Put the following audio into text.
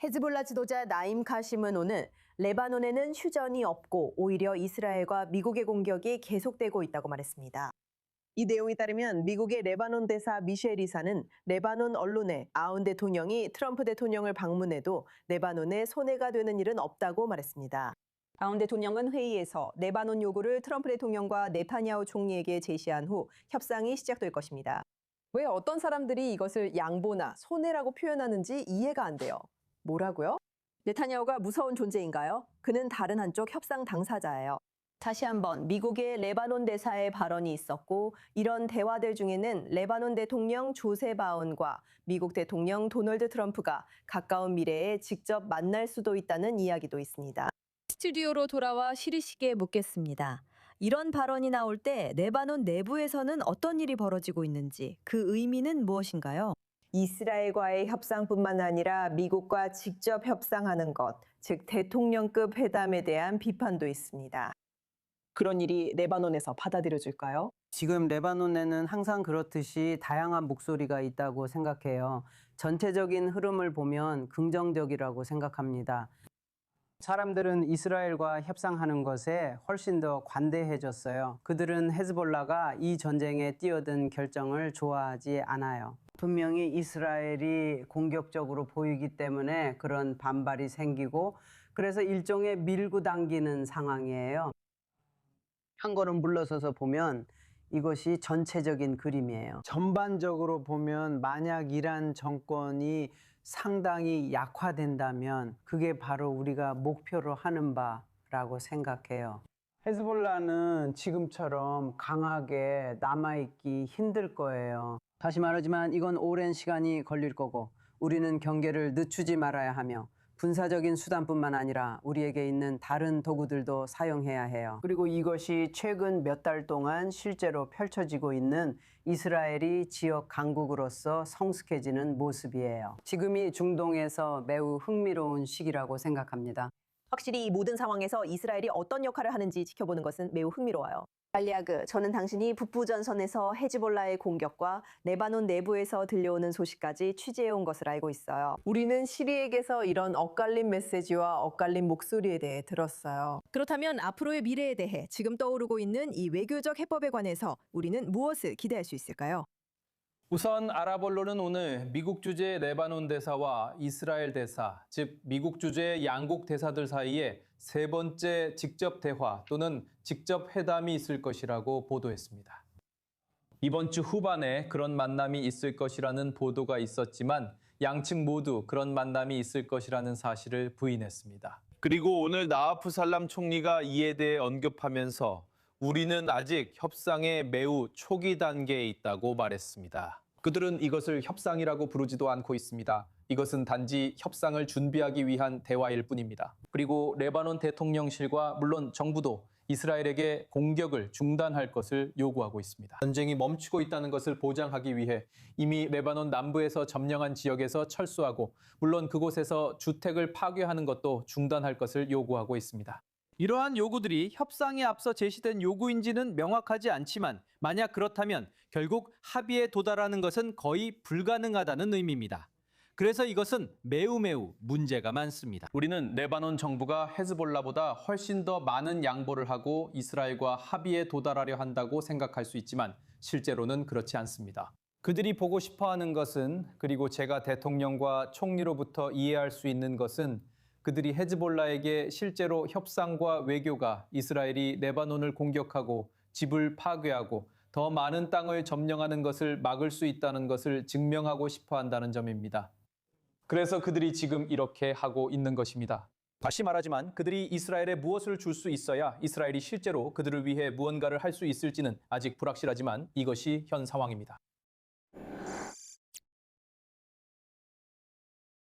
헤즈볼라 지도자 나임 카심은 오늘 레바논에는 휴전이 없고 오히려 이스라엘과 미국의 공격이 계속되고 있다고 말했습니다. 이 내용에 따르면 미국의 레바논 대사 미셸 이사는 레바논 언론에 아운 대통령이 트럼프 대통령을 방문해도 레바논에 손해가 되는 일은 없다고 말했습니다. 아운 대통령은 회의에서 레바논 요구를 트럼프 대통령과 네타냐후 총리에게 제시한 후 협상이 시작될 것입니다. 왜 어떤 사람들이 이것을 양보나 손해라고 표현하는지 이해가 안 돼요. 뭐라고요? 네타냐후가 무서운 존재인가요? 그는 다른 한쪽 협상 당사자예요. 다시 한번 미국의 레바논 대사의 발언이 있었고 이런 대화들 중에는 레바논 대통령 조셉 아운과 미국 대통령 도널드 트럼프가 가까운 미래에 직접 만날 수도 있다는 이야기도 있습니다. 스튜디오로 돌아와 시리시게 묻겠습니다. 이런 발언이 나올 때 레바논 내부에서는 어떤 일이 벌어지고 있는지 그 의미는 무엇인가요? 이스라엘과의 협상뿐만 아니라 미국과 직접 협상하는 것, 즉 대통령급 회담에 대한 비판도 있습니다. 그런 일이 레바논에서 받아들여질까요? 지금 레바논에는 항상 그렇듯이 다양한 목소리가 있다고 생각해요. 전체적인 흐름을 보면 긍정적이라고 생각합니다. 사람들은 이스라엘과 협상하는 것에 훨씬 더 관대해졌어요. 그들은 헤즈볼라가 이 전쟁에 뛰어든 결정을 좋아하지 않아요. 분명히 이스라엘이 공격적으로 보이기 때문에 그런 반발이 생기고 그래서 일종의 밀고 당기는 상황이에요. 한 걸음 물러서서 보면 이것이 전체적인 그림이에요. 전반적으로 보면 만약 이란 정권이 상당히 약화된다면 그게 바로 우리가 목표로 하는 바라고 생각해요. 헤즈볼라는 지금처럼 강하게 남아있기 힘들 거예요. 다시 말하지만 이건 오랜 시간이 걸릴 거고 우리는 경계를 늦추지 말아야 하며 군사적인 수단뿐만 아니라 우리에게 있는 다른 도구들도 사용해야 해요. 그리고 이것이 최근 몇 달 동안 실제로 펼쳐지고 있는 이스라엘이 지역 강국으로서 성숙해지는 모습이에요. 지금이 중동에서 매우 흥미로운 시기라고 생각합니다. 확실히 이 모든 상황에서 이스라엘이 어떤 역할을 하는지 지켜보는 것은 매우 흥미로워요. 알리아그, 저는 당신이 북부전선에서 헤즈볼라의 공격과 레바논 내부에서 들려오는 소식까지 취재해온 것을 알고 있어요. 우리는 시리에게서 이런 엇갈린 메시지와 엇갈린 목소리에 대해 들었어요. 그렇다면 앞으로의 미래에 대해 지금 떠오르고 있는 이 외교적 해법에 관해서 우리는 무엇을 기대할 수 있을까요? 우선 아랍 언론은 오늘 미국 주재 레바논 대사와 이스라엘 대사, 즉 미국 주재 양국 대사들 사이에 세 번째 직접 대화 또는 직접 회담이 있을 것이라고 보도했습니다. 이번 주 후반에 그런 만남이 있을 것이라는 보도가 있었지만 양측 모두 그런 만남이 있을 것이라는 사실을 부인했습니다. 그리고 오늘 나와프 살람 총리가 이에 대해 언급하면서 우리는 아직 협상의 매우 초기 단계에 있다고 말했습니다. 그들은 이것을 협상이라고 부르지도 않고 있습니다. 이것은 단지 협상을 준비하기 위한 대화일 뿐입니다. 그리고 레바논 대통령실과 물론 정부도 이스라엘에게 공격을 중단할 것을 요구하고 있습니다. 전쟁이 멈추고 있다는 것을 보장하기 위해 이미 레바논 남부에서 점령한 지역에서 철수하고 물론 그곳에서 주택을 파괴하는 것도 중단할 것을 요구하고 있습니다. 이러한 요구들이 협상에 앞서 제시된 요구인지는 명확하지 않지만 만약 그렇다면 결국 합의에 도달하는 것은 거의 불가능하다는 의미입니다. 그래서 이것은 매우 문제가 많습니다. 우리는 레바논 정부가 헤즈볼라보다 훨씬 더 많은 양보를 하고 이스라엘과 합의에 도달하려 한다고 생각할 수 있지만 실제로는 그렇지 않습니다. 그들이 보고 싶어하는 것은 그리고 제가 대통령과 총리로부터 이해할 수 있는 것은 그들이 헤즈볼라에게 실제로 협상과 외교가 이스라엘이 레바논을 공격하고 집을 파괴하고 더 많은 땅을 점령하는 것을 막을 수 있다는 것을 증명하고 싶어 한다는 점입니다. 그래서 그들이 지금 이렇게 하고 있는 것입니다. 다시 말하지만 그들이 이스라엘에 무엇을 줄 수 있어야 이스라엘이 실제로 그들을 위해 무언가를 할 수 있을지는 아직 불확실하지만 이것이 현 상황입니다.